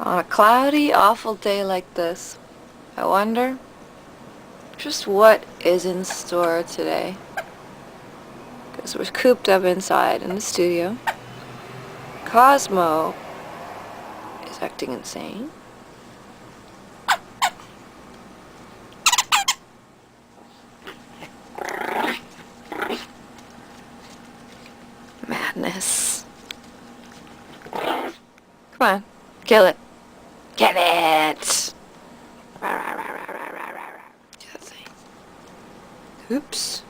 On a cloudy, awful day like this, I wonder just what is in store today. Because we're cooped up inside in the studio. Cosmo is acting insane. Madness. Come on, kill it. Get it! Do that thing. Oops.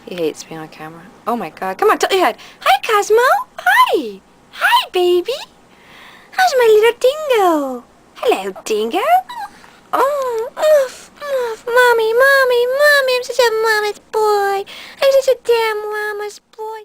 He hates being on camera. Oh my god. Come on, tilt your head. Hi, Cosmo. Hi. Hi, baby. How's my little dingo? Hello, dingo. Oh, oof, oof. Mommy, mommy, mommy. I'm such a mama's boy. I'm such a damn mama's boy.